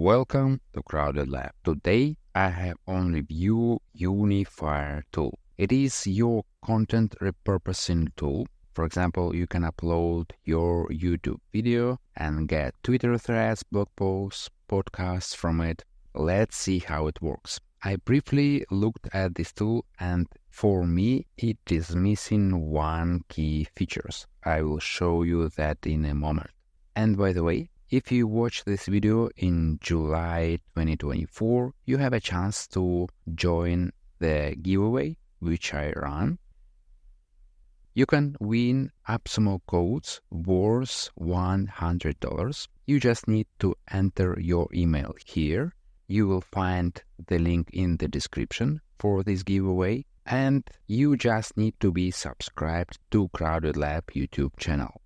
Welcome to Crowded Lab. Today I have on review Unifire tool. It is your content repurposing tool. For example, you can upload your YouTube video and get Twitter threads, blog posts, podcasts from it. Let's see how it works. I briefly looked at this tool and for me it is missing one key features. I will show you that in a moment. And by the way, if you watch this video in July 2024, you have a chance to join the giveaway which I run. You can win AppSumo codes worth $100. You just need to enter your email here. You will find the link in the description for this giveaway, and you just need to be subscribed to Crowded Lab YouTube channel.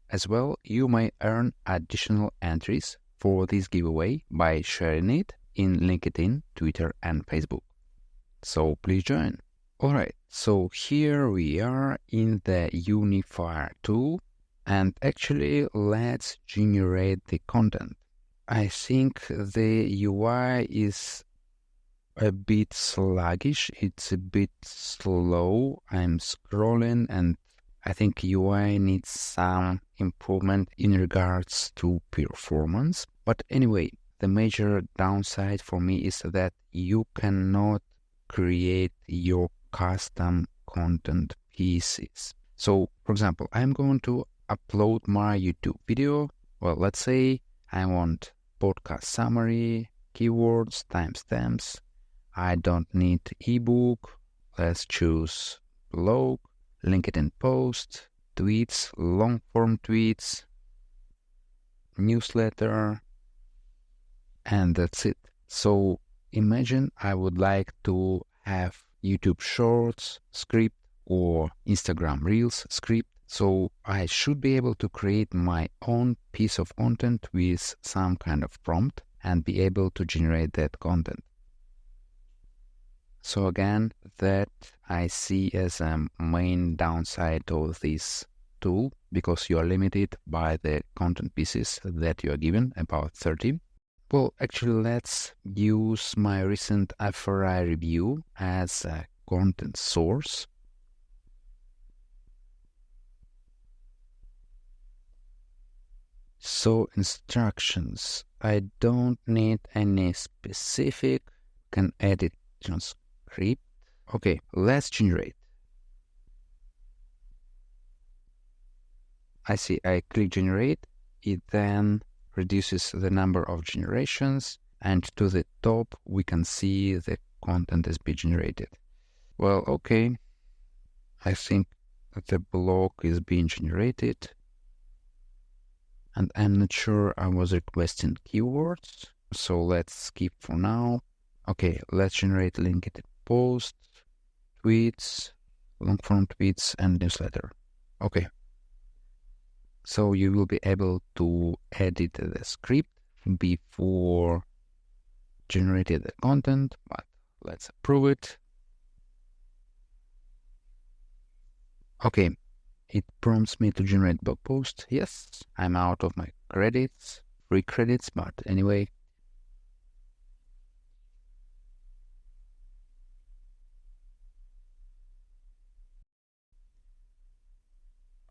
As well, you may earn additional entries for this giveaway by sharing it in LinkedIn, Twitter, and Facebook. So please join. Alright, so here we are in the Unifire tool, and actually let's generate the content. I think the UI is a bit sluggish, it's a bit slow. I'm scrolling and I think UI needs some improvement in regards to performance. But anyway, the major downside for me is that you cannot create your custom content pieces. So, for example, I'm going to upload my YouTube video. Well, let's say I want podcast summary, keywords, timestamps. I don't need ebook. Let's choose blog, LinkedIn post, tweets, long-form tweets, newsletter, and that's it. So imagine I would like to have YouTube Shorts script or Instagram Reels script. So I should be able to create my own piece of content with some kind of prompt and be able to generate that content. So again, that I see as a main downside of this tool, because you are limited by the content pieces that you are given, about 30. Well, actually, let's use my recent FRI review as a content source. So instructions, I don't need any specific, can edit transcribe. Okay, let's generate. I see I click generate, it then reduces the number of generations, and to the top we can see the content is being generated. Well, okay, I think the blog is being generated, and I'm not sure I was requesting keywords, so let's skip for now. Okay, let's generate LinkedIn posts, tweets, long-form tweets, and newsletter. Okay. So you will be able to edit the script before generating the content, but let's approve it. Okay, it prompts me to generate blog post. Yes, I'm out of my credits, free credits, but anyway.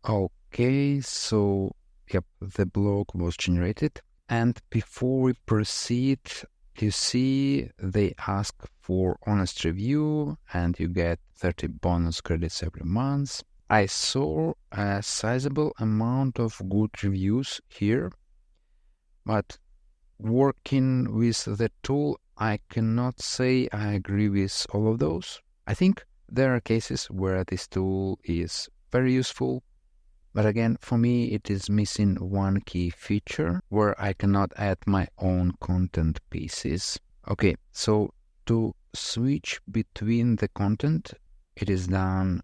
Okay, so yep, the blog was generated, and before we proceed, you see they ask for honest review and you get 30 bonus credits every month. I saw a sizable amount of good reviews here, but working with the tool, I cannot say I agree with all of those. I think there are cases where this tool is very useful, but again, for me, it is missing one key feature where I cannot add my own content pieces. Okay, so to switch between the content, it is done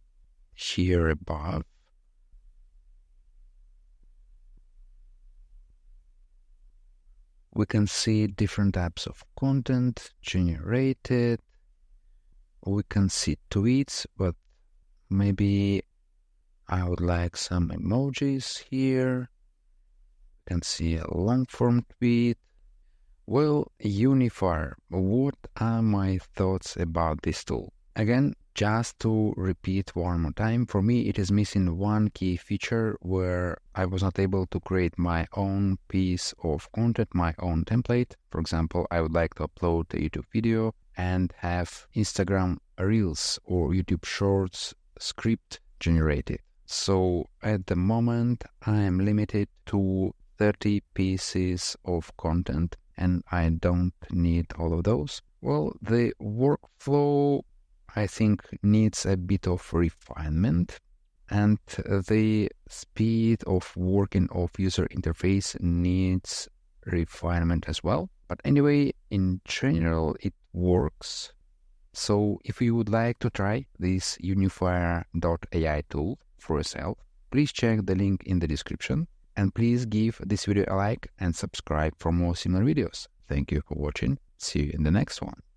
here above. We can see different types of content generated. We can see tweets, but maybe I would like some emojis here. You can see a long form tweet. Well, Unifire, what are my thoughts about this tool? Again, just to repeat one more time, for me it is missing one key feature where I was not able to create my own piece of content, my own template. For example, I would like to upload a YouTube video and have Instagram Reels or YouTube Shorts script generated. So at the moment, I am limited to 30 pieces of content and I don't need all of those. Well, the workflow, I think, needs a bit of refinement, and the speed of working of user interface needs refinement as well. But anyway, in general, it works. So if you would like to try this Unifire AI tool for yourself, please check the link in the description. And please give this video a like and subscribe for more similar videos. Thank you for watching. See you in the next one.